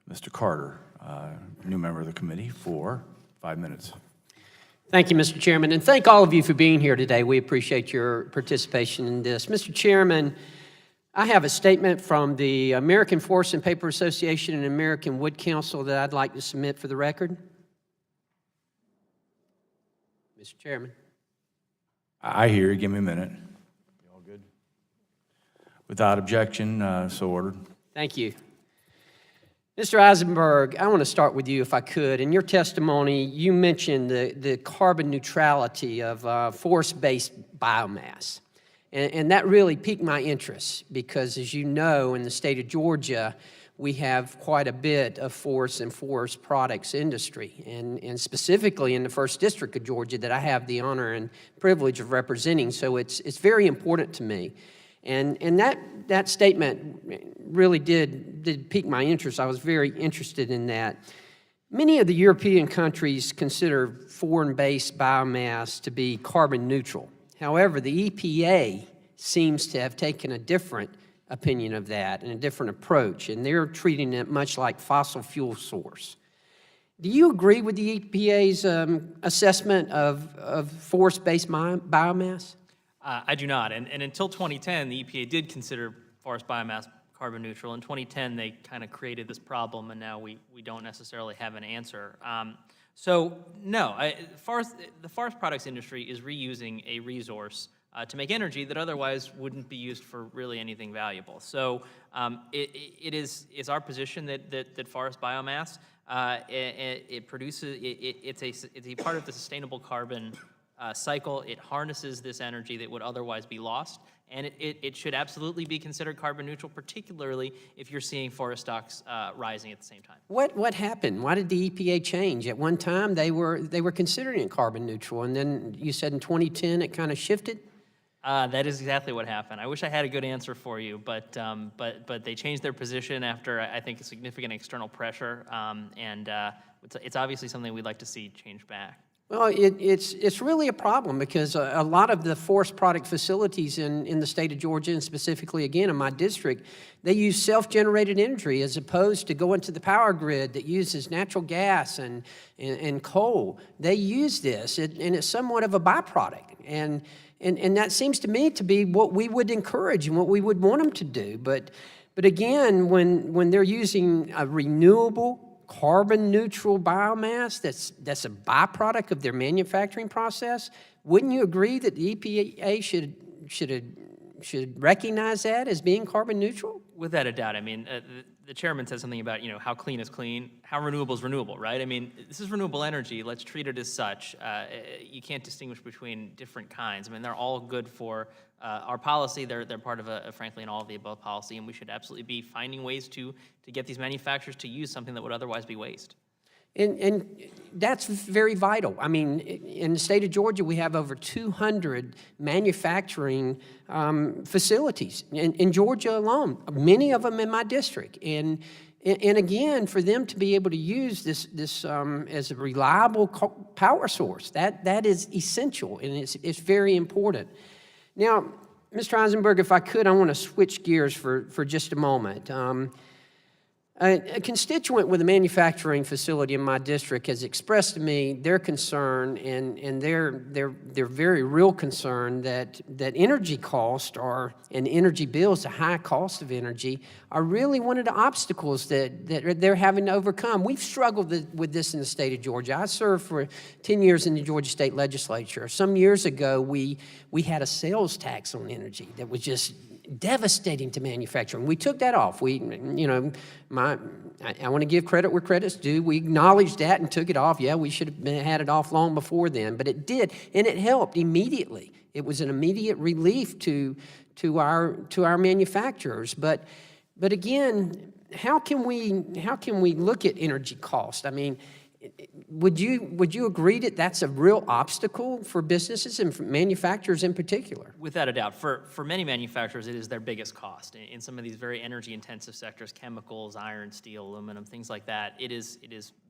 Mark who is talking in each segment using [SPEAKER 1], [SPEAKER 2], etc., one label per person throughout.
[SPEAKER 1] Mr. Carter, new member of the committee, for 5 minutes.
[SPEAKER 2] Thank you, Mr. Chairman, and thank all of you for being here today. We appreciate your participation in this. Mr. Chairman, I have a statement from the American Forest and Paper Association and American Wood Council that I'd like to submit for the record. Mr. Chairman.
[SPEAKER 1] I hear you. Give me a minute. You all good? Without objection, so ordered.
[SPEAKER 2] Thank you. Mr. Eisenberg, I want to start with you if I could. In your testimony, you mentioned the carbon neutrality of forest-based biomass. And that really piqued my interest because, as you know, in the state of Georgia, we have quite a bit of forest and forest products industry. And specifically in the 1st District of Georgia that I have the honor and privilege of representing. So it's very important to me. And that statement really did pique my interest. I was very interested in that. Many of the European countries consider foreign-based biomass to be carbon neutral. However, the EPA seems to have taken a different opinion of that and a different approach, and they're treating it much like fossil fuel source. Do you agree with the EPA's assessment of forest-based biomass?
[SPEAKER 3] I do not, and until 2010, the EPA did consider forest biomass carbon neutral. In 2010, they kind of created this problem, and now we don't necessarily have an answer. So no, the forest products industry is reusing a resource to make energy that otherwise wouldn't be used for really anything valuable. So it's our position that forest biomass it's a part of the sustainable carbon cycle. It harnesses this energy that would otherwise be lost, and it should absolutely be considered carbon neutral, particularly if you're seeing forest stocks rising at the same time.
[SPEAKER 2] What happened? Why did the EPA change? At one time, they were considering it carbon neutral, and then you said in 2010 it kind of shifted?
[SPEAKER 3] That is exactly what happened. I wish I had a good answer for you, but they changed their position after, I think, significant external pressure, and it's obviously something we'd like to see change back.
[SPEAKER 2] Well, it's really a problem because a lot of the forest product facilities in the state of Georgia, and specifically, again, in my district, they use self-generated energy as opposed to going to the power grid that uses natural gas and coal. They use this, and it's somewhat of a byproduct. And that seems to me to be what we would encourage and what we would want them to do. But again, when they're using a renewable, carbon neutral biomass that's a byproduct of their manufacturing process, wouldn't you agree that the EPA should recognize that as being carbon neutral?
[SPEAKER 3] Without a doubt. I mean, the chairman said something about, how clean is clean, how renewable is renewable, right? I mean, this is renewable energy. Let's treat it as such. You can't distinguish between different kinds. I mean, they're all good for our policy. They're part of, frankly, an all-of-the-above policy, and we should absolutely be finding ways to get these manufacturers to use something that would otherwise be waste.
[SPEAKER 2] And that's very vital. I mean, in the state of Georgia, we have over 200 manufacturing facilities in Georgia alone, many of them in my district. And again, for them to be able to use this as a reliable power source, that is essential, and it's very important. Now, Mr. Eisenberg, if I could, I want to switch gears for just a moment. A constituent with a manufacturing facility in my district has expressed to me their concern and their very real concern that energy costs and energy bills, the high cost of energy, are really one of the obstacles that they're having to overcome. We've struggled with this in the state of Georgia. I served for 10 years in the Georgia State Legislature. Some years ago, we had a sales tax on energy that was just devastating to manufacturing. We took that off. I want to give credit where credit's due. We acknowledged that and took it off. Yeah, we should have had it off long before then, but it did, and it helped immediately. It was an immediate relief to our manufacturers. But again, how can we look at energy cost? I mean, would you agree that that's a real obstacle for businesses and for manufacturers in particular?
[SPEAKER 3] Without a doubt. For many manufacturers, it is their biggest cost. In some of these very energy-intensive sectors, chemicals, iron, steel, aluminum, things like that, it is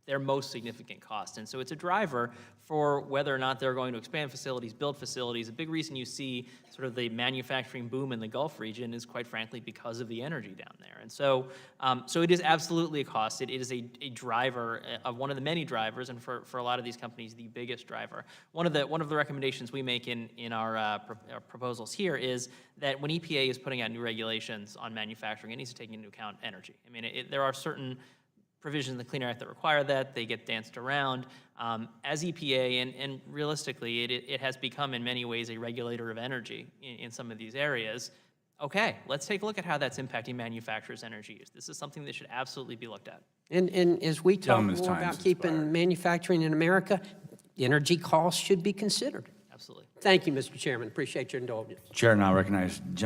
[SPEAKER 3] their most significant cost. And so it's a driver for whether or not they're going to expand facilities, build facilities. A big reason you see sort of the manufacturing boom in the Gulf region is, quite frankly, because of the energy down there. And so, so it is absolutely a cost. It is a driver, one of the many drivers, and for a lot of these companies, the biggest driver. One of the recommendations we make in our proposals here is that when EPA is putting out new regulations on manufacturing, it needs to take into account energy. I mean, there are certain provisions in the Clean Air Act that require that. They get danced around. As EPA, and realistically, it has become in many ways a regulator of energy in some of these areas. Okay, let's take a look at how that's impacting manufacturers' energy use. This is something that should absolutely be looked at.
[SPEAKER 2] And as we talk
[SPEAKER 1] Gentleman's
[SPEAKER 2] more
[SPEAKER 1] time's
[SPEAKER 2] about keeping
[SPEAKER 1] expired.
[SPEAKER 2] manufacturing in America, energy costs should be considered.
[SPEAKER 3] Absolutely.
[SPEAKER 2] Thank you, Mr. Chairman. Appreciate your indulgence.
[SPEAKER 1] Chair now recognizes